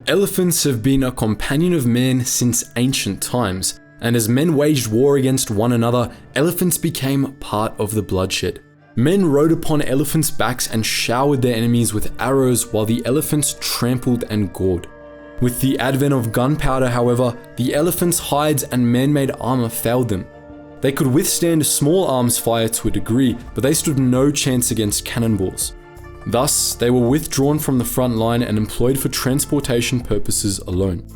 Elephants have been a companion of man since ancient times, and as men waged war against one another, elephants became part of the bloodshed. Men rode upon elephants' backs and showered their enemies with arrows while the elephants trampled and gored. With the advent of gunpowder, however, the elephants' hides and man-made armor failed them. They could withstand small arms fire to a degree, but they stood no chance against cannonballs. Thus, they were withdrawn from the front line and employed for transportation purposes alone.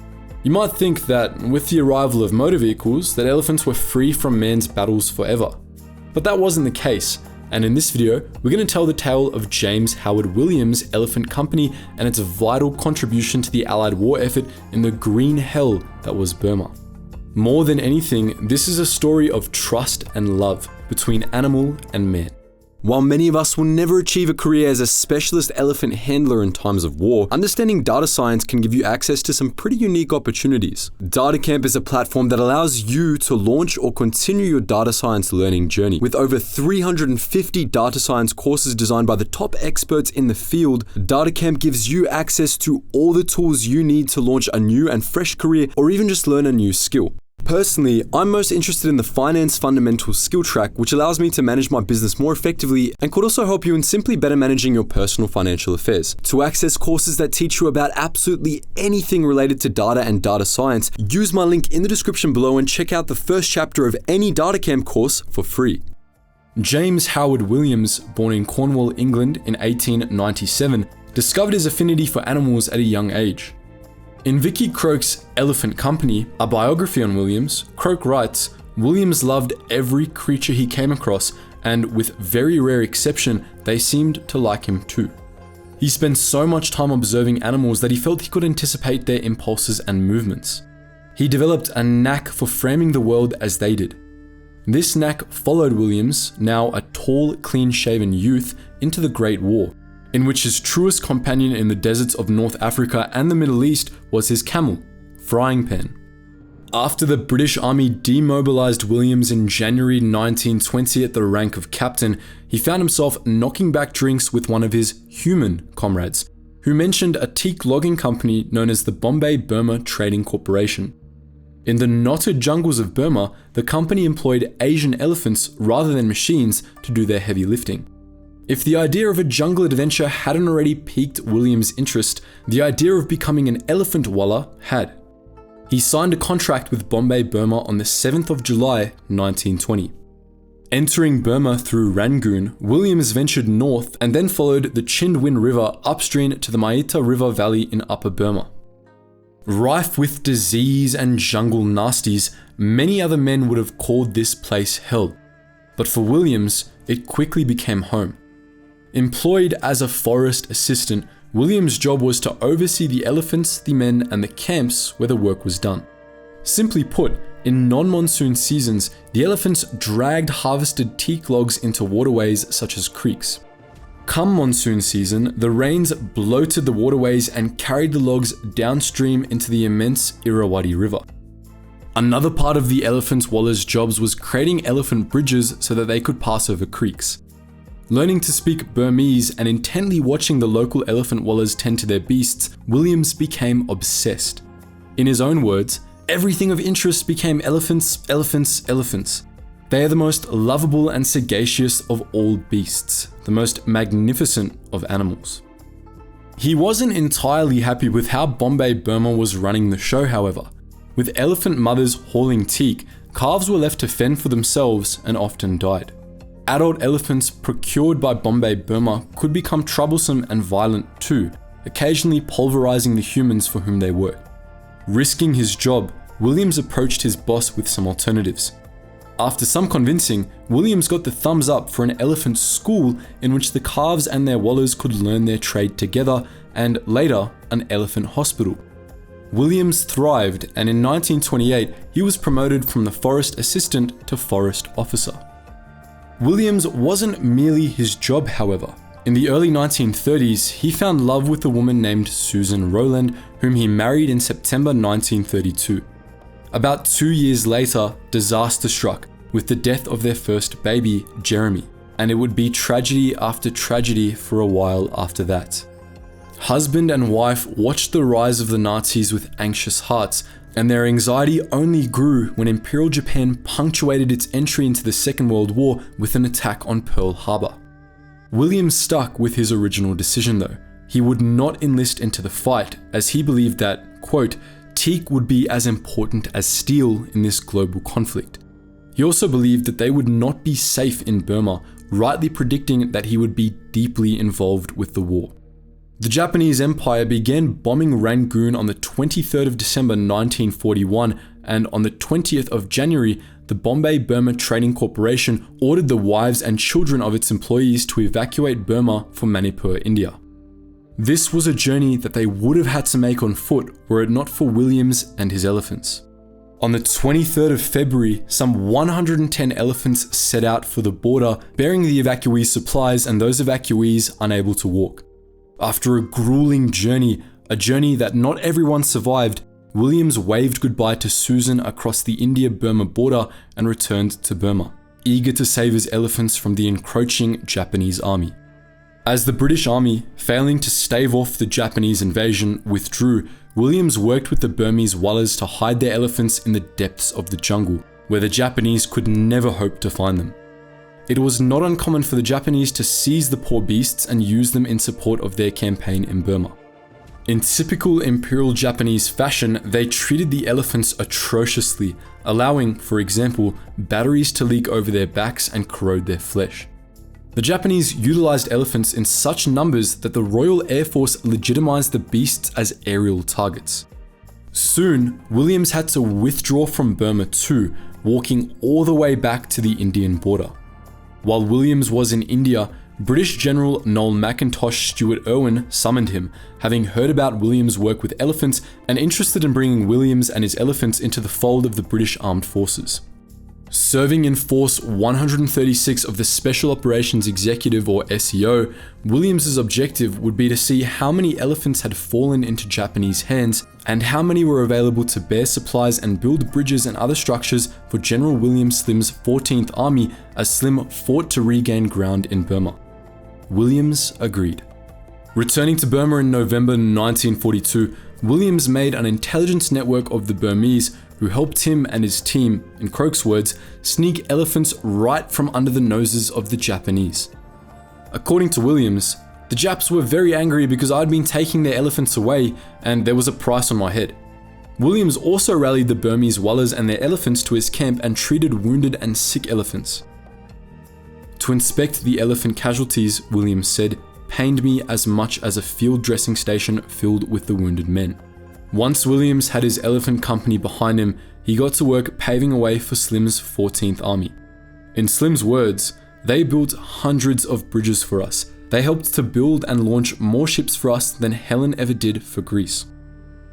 You might think that, with the arrival of motor vehicles, that elephants were free from man's battles forever. But that wasn't the case, and in this video, we're going to tell the tale of James Howard Williams' Elephant Company and its vital contribution to the Allied war effort in the green hell that was Burma. More than anything, this is a story of trust and love between animal and man. While many of us will never achieve a career as a specialist elephant handler in times of war, understanding data science can give you access to some pretty unique opportunities. DataCamp is a platform that allows you to launch or continue your data science learning journey. With over 350 data science courses designed by the top experts in the field, DataCamp gives you access to all the tools you need to launch a new and fresh career or even just learn a new skill. Personally, I'm most interested in the Finance Fundamentals skill track, which allows me to manage my business more effectively and could also help you in simply better managing your personal financial affairs. To access courses that teach you about absolutely anything related to data and data science, use my link in the description below and check out the first chapter of any DataCamp course for free. James Howard Williams, born in Cornwall, England in 1897, discovered his affinity for animals at a young age. In Vicky Croke's Elephant Company, a biography on Williams, Croke writes, Williams loved every creature he came across, and with very rare exception, they seemed to like him too. He spent so much time observing animals that he felt he could anticipate their impulses and movements. He developed a knack for framing the world as they did. This knack followed Williams, now a tall, clean-shaven youth, into the Great War, in which his truest companion in the deserts of North Africa and the Middle East was his camel, Frying Pan. After the British Army demobilized Williams in January 1920 at the rank of captain, he found himself knocking back drinks with one of his human comrades, who mentioned a teak logging company known as the Bombay-Burma Trading Corporation. In the knotted jungles of Burma, the company employed Asian elephants rather than machines to do their heavy lifting. If the idea of a jungle adventure hadn't already piqued Williams' interest, the idea of becoming an elephant wallah had. He signed a contract with Bombay-Burma on the 7th of July, 1920. Entering Burma through Rangoon, Williams ventured north and then followed the Chindwin River upstream to the Maita River Valley in Upper Burma. Rife with disease and jungle nasties, many other men would have called this place hell. But for Williams, it quickly became home. Employed as a forest assistant, Williams' job was to oversee the elephants, the men, and the camps where the work was done. Simply put, in non-monsoon seasons, the elephants dragged harvested teak logs into waterways such as creeks. Come monsoon season, the rains bloated the waterways and carried the logs downstream into the immense Irrawaddy River. Another part of the elephants' wallahs' jobs was creating elephant bridges so that they could pass over creeks. Learning to speak Burmese and intently watching the local elephant wallahs tend to their beasts, Williams became obsessed. In his own words, everything of interest became elephants, elephants, elephants. They are the most lovable and sagacious of all beasts, the most magnificent of animals. He wasn't entirely happy with how Bombay-Burma was running the show, however. With elephant mothers hauling teak, calves were left to fend for themselves and often died. Adult elephants procured by Bombay-Burma could become troublesome and violent too, occasionally pulverizing the humans for whom they worked. Risking his job, Williams approached his boss with some alternatives. After some convincing, Williams got the thumbs up for an elephant school in which the calves and their wallahs could learn their trade together, and later, an elephant hospital. Williams thrived, and in 1928, he was promoted from the forest assistant to forest officer. Williams wasn't merely his job, however. In the early 1930s, he found love with a woman named Susan Rowland, whom he married in September 1932. About 2 years later, disaster struck with the death of their first baby, Jeremy, and it would be tragedy after tragedy for a while after that. Husband and wife watched the rise of the Nazis with anxious hearts, and their anxiety only grew when Imperial Japan punctuated its entry into the Second World War with an attack on Pearl Harbor. William stuck with his original decision though. He would not enlist into the fight, as he believed that, quote, teak would be as important as steel in this global conflict. He also believed that they would not be safe in Burma, rightly predicting that he would be deeply involved with the war. The Japanese Empire began bombing Rangoon on the 23rd of December 1941, and on the 20th of January, the Bombay-Burma Trading Corporation ordered the wives and children of its employees to evacuate Burma for Manipur, India. This was a journey that they would have had to make on foot were it not for Williams and his elephants. On the 23rd of February, some 110 elephants set out for the border, bearing the evacuees' supplies and those evacuees unable to walk. After a grueling journey, a journey that not everyone survived, Williams waved goodbye to Susan across the India-Burma border and returned to Burma, eager to save his elephants from the encroaching Japanese army. As the British army, failing to stave off the Japanese invasion, withdrew, Williams worked with the Burmese Wallahs to hide their elephants in the depths of the jungle, where the Japanese could never hope to find them. It was not uncommon for the Japanese to seize the poor beasts and use them in support of their campaign in Burma. In typical Imperial Japanese fashion, they treated the elephants atrociously, allowing, for example, batteries to leak over their backs and corrode their flesh. The Japanese utilized elephants in such numbers that the Royal Air Force legitimized the beasts as aerial targets. Soon, Williams had to withdraw from Burma too, walking all the way back to the Indian border. While Williams was in India, British General Noel Mackintosh Stuart Irwin summoned him, having heard about Williams' work with elephants and interested in bringing Williams and his elephants into the fold of the British Armed Forces. Serving in Force 136 of the Special Operations Executive or SEO, Williams' objective would be to see how many elephants had fallen into Japanese hands and how many were available to bear supplies and build bridges and other structures for General William Slim's 14th Army as Slim fought to regain ground in Burma. Williams agreed. Returning to Burma in November 1942, Williams made an intelligence network of the Burmese who helped him and his team, in Croke's words, sneak elephants right from under the noses of the Japanese. According to Williams, the Japs were very angry because I'd been taking their elephants away and there was a price on my head. Williams also rallied the Burmese Wallahs and their elephants to his camp and treated wounded and sick elephants. To inspect the elephant casualties, Williams said, pained me as much as a field dressing station filled with the wounded men. Once Williams had his elephant company behind him, he got to work paving a way for Slim's 14th Army. In Slim's words, they built hundreds of bridges for us. They helped to build and launch more ships for us than Helen ever did for Greece.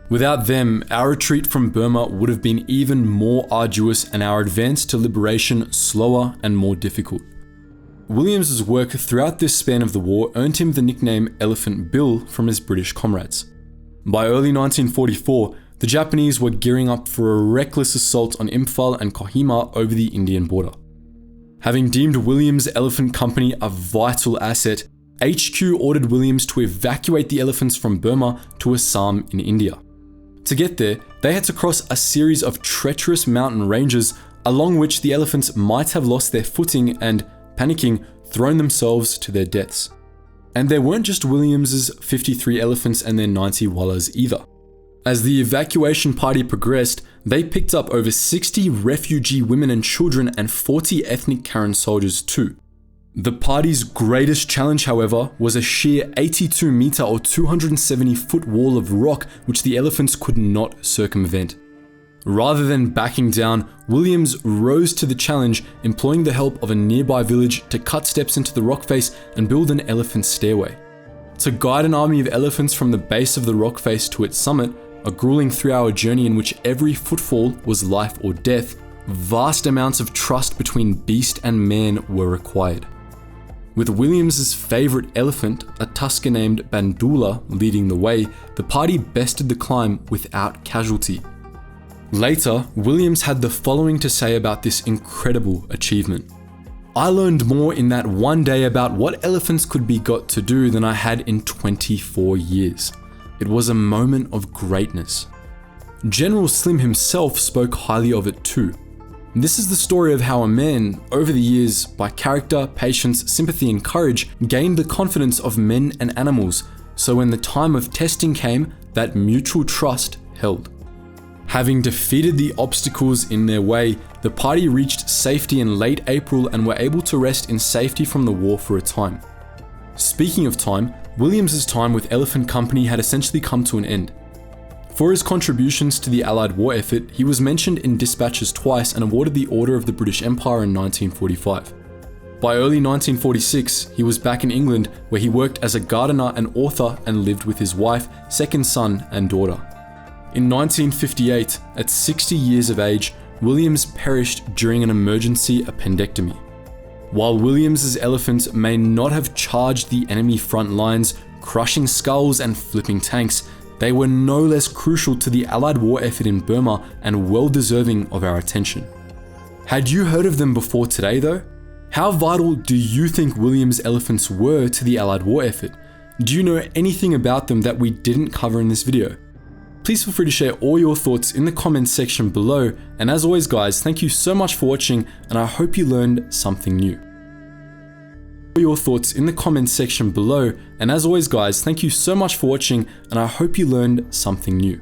Without them, our retreat from Burma would have been even more arduous and our advance to liberation slower and more difficult. Williams' work throughout this span of the war earned him the nickname Elephant Bill from his British comrades. By early 1944, the Japanese were gearing up for a reckless assault on Imphal and Kohima over the Indian border. Having deemed Williams' Elephant Company a vital asset, HQ ordered Williams to evacuate the elephants from Burma to Assam in India. To get there, they had to cross a series of treacherous mountain ranges along which the elephants might have lost their footing and, panicking, thrown themselves to their deaths. And there weren't just Williams' 53 elephants and their 90 Wallahs either. As the evacuation party progressed, they picked up over 60 refugee women and children and 40 ethnic Karen soldiers too. The party's greatest challenge, however, was a sheer 82 meter or 270 foot wall of rock which the elephants could not circumvent. Rather than backing down, Williams rose to the challenge, employing the help of a nearby village to cut steps into the rock face and build an elephant stairway. To guide an army of elephants from the base of the rock face to its summit, a grueling 3-hour journey in which every footfall was life or death, vast amounts of trust between beast and man were required. With Williams' favorite elephant, a tusker named Bandula, leading the way, the party bested the climb without casualty. Later, Williams had the following to say about this incredible achievement. I learned more in that one day about what elephants could be got to do than I had in 24 years. It was a moment of greatness. General Slim himself spoke highly of it too. This is the story of how a man, over the years, by character, patience, sympathy and courage, gained the confidence of men and animals, so when the time of testing came, that mutual trust held. Having defeated the obstacles in their way, the party reached safety in late April and were able to rest in safety from the war for a time. Speaking of time, Williams's time with Elephant Company had essentially come to an end. For his contributions to the Allied war effort, he was mentioned in dispatches twice and awarded the Order of the British Empire in 1945. By early 1946, he was back in England where he worked as a gardener and author and lived with his wife, second son and daughter. In 1958, at 60 years of age, Williams perished during an emergency appendectomy. While Williams's elephants may not have charged the enemy front lines, crushing skulls and flipping tanks, they were no less crucial to the Allied war effort in Burma and well deserving of our attention. Had you heard of them before today though? How vital do you think Williams' elephants were to the Allied war effort? Do you know anything about them that we didn't cover in this video? Please feel free to share all your thoughts in the comments section below, and as always guys, thank you so much for watching and I hope you learned something new. Your thoughts in the comments section below, and as always guys, thank you so much for watching and I hope you learned something new.